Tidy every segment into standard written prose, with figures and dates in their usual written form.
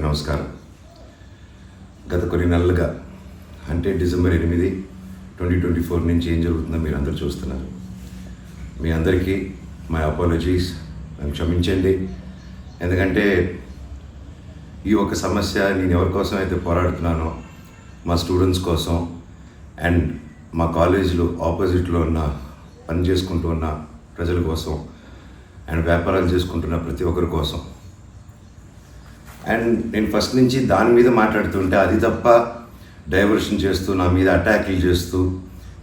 నమస్కారం. గత కొన్ని నెలలుగా అంటే డిసెంబర్ 8, 2024 నుంచి ఏం జరుగుతుందో మీరు అందరూ చూస్తున్నారు. మీ అందరికీ మై అపాలజీస్, నన్ను క్షమించండి. ఎందుకంటే ఈ ఒక సమస్య నేను ఎవరి కోసం అయితే పోరాడుతున్నానో మా స్టూడెంట్స్ కోసం అండ్ మా కాలేజీలో ఆపోజిట్లో ఉన్న పని చేసుకుంటూ ఉన్న ప్రజల కోసం అండ్ వ్యాపారాలు చేసుకుంటున్న ప్రతి ఒక్కరి కోసం. అండ్ నేను ఫస్ట్ నుంచి దాని మీద మాట్లాడుతుంటే అది తప్ప డైవర్షన్ చేస్తూ నా మీద అటాక్లు చేస్తూ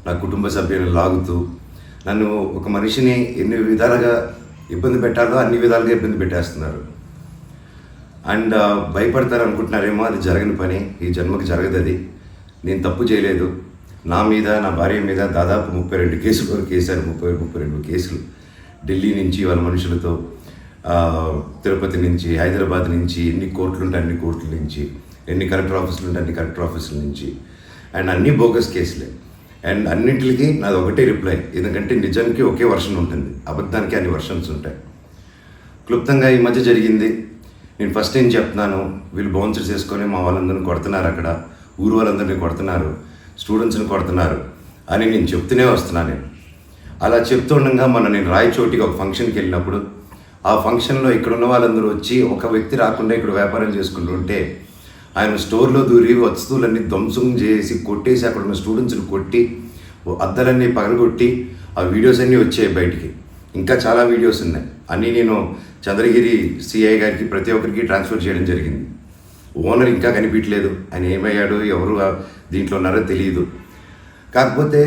నా కుటుంబ సభ్యులను లాగుతూ నన్ను ఒక మనిషిని ఎన్ని విధాలుగా ఇబ్బంది పెట్టాలో అన్ని విధాలుగా ఇబ్బంది పెట్టేస్తున్నారు. అండ్ భయపడతారు అనుకుంటున్నారేమో, అది జరగని పని, ఈ జన్మకి జరగదు. అది నేను తప్పు చేయలేదు. నా మీద, నా భార్య మీద దాదాపు 32 కేసుల వరకు వేశారు. 32 కేసులు ఢిల్లీ నుంచి వాళ్ళ మనుషులతో, తిరుపతి నుంచి, హైదరాబాద్ నుంచి, ఎన్ని కోర్టులు ఉంటే అన్ని కోర్టుల నుంచి, ఎన్ని కలెక్టర్ ఆఫీసులు ఉంటే అన్ని కలెక్టర్ ఆఫీసుల నుంచి, అండ్ అన్ని బోగస్ కేసులే. అండ్ అన్నింటికి నాది ఒకటే రిప్లై, ఎందుకంటే నిజానికి ఒకే వర్షన్ ఉంటుంది, అబద్ధానికి అన్ని వర్షన్స్ ఉంటాయి. క్లుప్తంగా ఈ మధ్య జరిగింది. నేను ఫస్ట్ ఏం చెప్తున్నాను, వీళ్ళు బౌన్సర్స్ చేసుకొని మా వాళ్ళందరినీ కొడుతున్నారు, అక్కడ ఊరు వాళ్ళందరినీ కొడుతున్నారు, స్టూడెంట్స్ని కొడుతున్నారు అని నేను చెప్తూనే వస్తున్నాను. నేను అలా చెప్తుండగా నేను రాయచోటికి ఒక ఫంక్షన్కి వెళ్ళినప్పుడు ఆ ఫంక్షన్లో ఇక్కడ ఉన్న వాళ్ళందరూ వచ్చి ఒక వ్యక్తి రాకుండా ఇక్కడ వ్యాపారం చేసుకుంటుంటే ఆయన స్టోర్లో దూరి వస్తువులన్నీ ధ్వంసం చేసి కొట్టేసి అక్కడ ఉన్న స్టూడెంట్స్ని కొట్టి అద్దాలన్నీ పగలగొట్టి ఆ వీడియోస్ అన్నీ వచ్చాయి బయటికి. ఇంకా చాలా వీడియోస్ ఉన్నాయి. అన్నీ నేను చంద్రగిరి సిఐ గారికి ప్రతి ఒక్కరికి ట్రాన్స్ఫర్ చేయడం జరిగింది. ఓనర్ ఇంకా కనిపించలేదు, ఆయన ఏమయ్యాడో ఎవరు దీంట్లో ఉన్నారో తెలియదు. కాకపోతే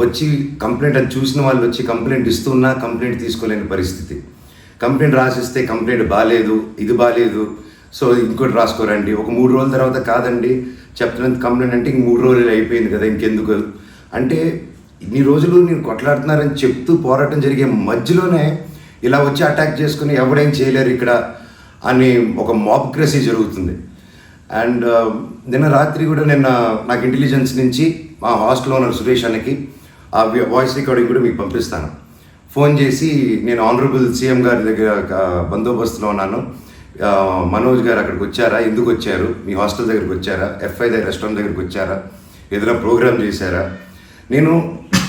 వచ్చి కంప్లైంట్ అది చూసిన వాళ్ళు వచ్చి కంప్లైంట్ ఇస్తున్నా కంప్లైంట్ తీసుకోలేని పరిస్థితి. కంప్లైంట్ రాసిస్తే కంప్లైంట్ బాగాలేదు, ఇది బాగాలేదు, సో ఇంకోటి రాసుకోరండి. ఒక 3 రోజుల తర్వాత కాదండి చెప్తున్నది కంప్లైంట్ అంటే 3 రోజులు అయిపోయింది కదా, ఇంకెందుకు అంటే ఇన్ని రోజులు నేను కొట్లాడుతున్నారని చెప్తూ పోరాటం జరిగే మధ్యలోనే ఇలా వచ్చి అటాక్ చేసుకుని ఎవడేం చేయలేరు ఇక్కడ అని ఒక మాబ్క్రసీ జరుగుతుంది. అండ్ నిన్న రాత్రి కూడా నాకు ఇంటెలిజెన్స్ నుంచి మా హాస్టల్లో ఉన్న సురేష్ అన్నకి ఆ వాయిస్ రికార్డింగ్ కూడా మీకు పంపిస్తాను. ఫోన్ చేసి నేను ఆనరబుల్ సీఎం గారి దగ్గర బందోబస్తులో ఉన్నాను, మనోజ్ గారు అక్కడికి వచ్చారా, ఎందుకు వచ్చారు, మీ హాస్టల్ దగ్గరికి వచ్చారా, ఎఫ్ఐ దగ్గర రెస్టారెంట్ దగ్గరికి వచ్చారా, ఏదైనా ప్రోగ్రామ్ చేశారా. నేను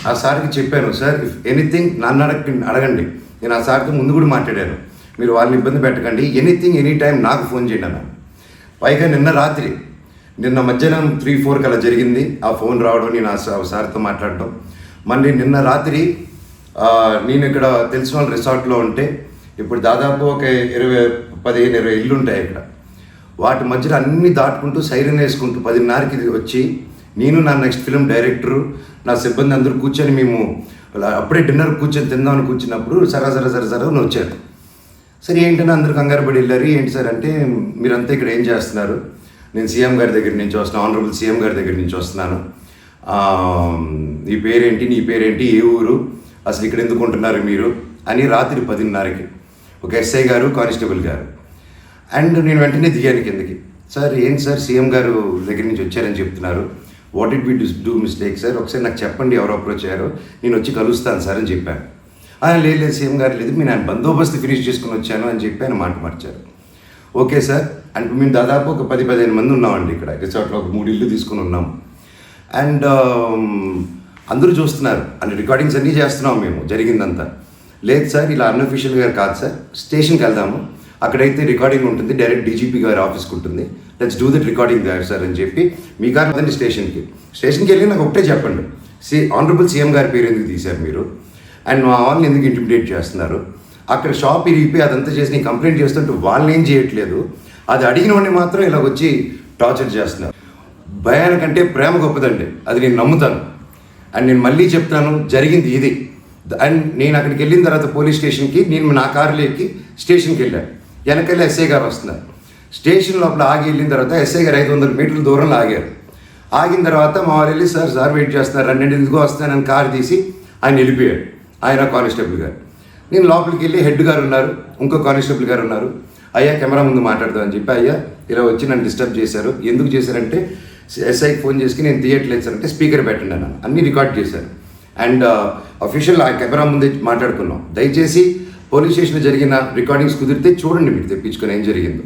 ఆ సార్కి చెప్పాను, సార్ ఇఫ్ ఎనీథింగ్ నన్ను అడగండి. నేను ఆ సార్తో ముందు కూడా మాట్లాడాను, మీరు వాళ్ళని ఇబ్బంది పెట్టకండి, ఎనీథింగ్ ఎనీ టైం నాకు ఫోన్ చేయండి అన్నాను. పైగా నిన్న మధ్యాహ్నం 3-4 అలా జరిగింది ఆ ఫోన్ రావడం, నేను ఆ సార్తో మాట్లాడటం. మళ్ళీ నిన్న రాత్రి నేను ఇక్కడ తెలిసిన వాళ్ళ రిసార్ట్లో ఉంటే ఇప్పుడు దాదాపు ఒక 15-20 ఇళ్ళు ఉంటాయి ఇక్కడ. వాటి మధ్యలో అన్నీ దాటుకుంటూ సైరన్ వేసుకుంటూ 10:30కి వచ్చి నేను, నా నెక్స్ట్ ఫిలిం డైరెక్టరు, నా సిబ్బంది అందరూ కూర్చొని మేము అప్పుడే డిన్నర్ కూర్చొని తిందామని కూర్చున్నప్పుడు సరే అని వచ్చారు. సరే ఏంటని అందరూ కంగారు పడి వెళ్ళారు. ఏంటి సార్ అంటే, మీరంతా ఇక్కడ ఏం చేస్తున్నారు, నేను సీఎం గారి దగ్గర నుంచి వస్తున్నాను, ఆనరబుల్ సీఎం గారి దగ్గర నుంచి వస్తున్నాను, నీ పేరేంటి, ఏ ఊరు, అసలు ఇక్కడ ఎందుకు ఉంటున్నారు మీరు అని రాత్రి 10:30కి ఒక ఎస్ఐ గారు, కానిస్టేబుల్ గారు. అండ్ నేను వెంటనే దిగాను కిందకి. సార్ ఏంటి సార్ సీఎం గారు దగ్గర నుంచి వచ్చారని చెప్తున్నారు, what did we do mistake sir, ఒకసారి నాకు చెప్పండి ఎవరు అప్రోచ్ అయ్యారో, నేను వచ్చి కలుస్తాను సార్ అని చెప్పాను. లేదు సీఎం గారు లేదు, నేను ఆయన బందోబస్తు ఫినిష్ చేసుకుని వచ్చాను అని చెప్పి ఆయన మాట మార్చారు. ఓకే సార్ అంటే మేము దాదాపు ఒక 10-15 మంది ఉన్నామండి ఇక్కడ రిసార్ట్లో, ఒక 3 ఇళ్ళు తీసుకుని ఉన్నాము. అండ్ అందరూ చూస్తున్నారు, అన్ని రికార్డింగ్స్ అన్నీ చేస్తున్నాం మేము జరిగిందంతా. లేదు సార్ ఇలా అన్అఫీషియల్గా కాదు సార్, స్టేషన్కి వెళ్దాము, అక్కడైతే రికార్డింగ్ ఉంటుంది, డైరెక్ట్ డీజీపీ గారి ఆఫీస్కి ఉంటుంది, let's do that recording there sir అని చెప్పి మీ కారు వద్దండి స్టేషన్కి వెళ్ళి నాకు ఒకటే చెప్పండి, ఆనరబుల్ సీఎం గారి పేరు ఎందుకు తీశారు మీరు, అండ్ మా వాళ్ళని ఎందుకు ఇంటిమిడేట్ చేస్తున్నారు, అక్కడ షాప్ ఇరిగిపోయి అదంతా చేసి నేను కంప్లైంట్ చేస్తుంటే వాళ్ళని ఏం చేయట్లేదు, అది అడిగిన వాడిని మాత్రం ఇలా వచ్చి టార్చర్ చేస్తున్నారు. భయానికంటే ప్రేమ గొప్పదండి, అది నేను నమ్ముతాను. అండ్ నేను మళ్ళీ చెప్తాను, జరిగింది ఇది. అండ్ నేను అక్కడికి వెళ్ళిన తర్వాత పోలీస్ స్టేషన్కి నేను నా కారులో ఎక్కి స్టేషన్కి వెళ్ళాను. వెనకెళ్ళి ఎస్ఐ గారు వస్తున్నారు. స్టేషన్ లోపల ఆగి వెళ్ళిన తర్వాత ఎస్ఐ గారు 500 మీటర్ల దూరంలో ఆగారు. ఆగిన తర్వాత మా వాళ్ళు వెళ్ళి సార్ వెయిట్ చేస్తున్నారు, 2 ఎందుకు వస్తానని కారు తీసి ఆయన వెళ్ళిపోయాడు, ఆయన కానిస్టేబుల్ గారు. నేను లోపలికి వెళ్ళి హెడ్ గారు ఉన్నారు, ఇంకో కానిస్టేబుల్ గారు ఉన్నారు. అయ్యా కెమెరా ముందు మాట్లాడదామని చెప్పి, అయ్యా ఇలా వచ్చి నన్ను డిస్టర్బ్ చేశారు, ఎందుకు చేశారంటే ఎస్ఐకి ఫోన్ చేసి నేను తీయట్లేదు సార్ అంటే స్పీకర్ పెట్టండి అన్నాను. అన్నీ రికార్డ్ చేశారు. అండ్ అఫీషియల్ ఆ కెమెరా ముందే మాట్లాడుకున్నాం. దయచేసి పోలీస్ స్టేషన్లో జరిగిన రికార్డింగ్స్ కుదిరితే చూడండి, మీరు తెప్పించుకొని ఏం జరిగిందో.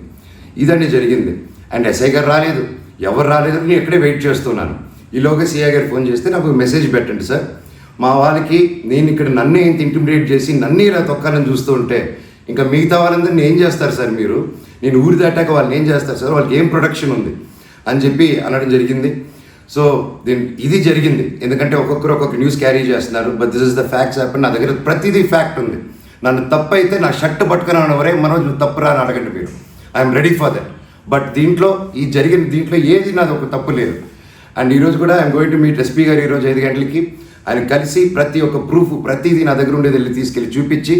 ఇదండి జరిగింది. అండ్ ఎస్ఐ గారు రాలేదు, ఎవరు రాలేదు, నేను ఎక్కడే వెయిట్ చేస్తున్నాను. ఈలోగా సిఐ గారు ఫోన్ చేస్తే నాకు మెసేజ్ పెట్టండి సార్, మా వాళ్ళకి నేను ఇక్కడ నన్నే ఇంత ఇంటిమిడేట్ చేసి నన్నే ఇలా తొక్కాలని చూస్తూ ఉంటే ఇంకా మిగతా వాళ్ళందరినీ ఏం చేస్తారు సార్ మీరు, నేను ఊరి దాటాక వాళ్ళని ఏం చేస్తారు సార్, వాళ్ళకి ఏం ప్రొటెక్షన్ ఉంది అని చెప్పి అనడం జరిగింది. సో ఇది జరిగింది, ఎందుకంటే ఒక్కొక్కరు ఒక్కొక్క న్యూస్ క్యారీ చేస్తున్నారు. But this is the facts happen. నా దగ్గర ప్రతిదీ ఫ్యాక్ట్ ఉంది. నన్ను తప్పు అయితే నా షర్ట్ పట్టుకుని వరే మనోజ్ నువ్వు తప్పు రా అని అడగండి మీరు, I'm ready for that. But దీంట్లో దీంట్లో ఏది నాది ఒక తప్పు లేదు. అండ్ ఈరోజు కూడా I'm going to meet SP గారు ఈరోజు 5 గంటలకి. ఆయన కలిసి ప్రతి ఒక్క ప్రూఫ్ ప్రతిదీ నా దగ్గర ఉండేది వెళ్ళి తీసుకెళ్ళి చూపించి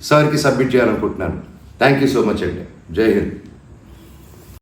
సార్కి సబ్మిట్ చేయాలనుకుంటున్నాను. థ్యాంక్ యూ సో మచ్ అండి. జై హింద్.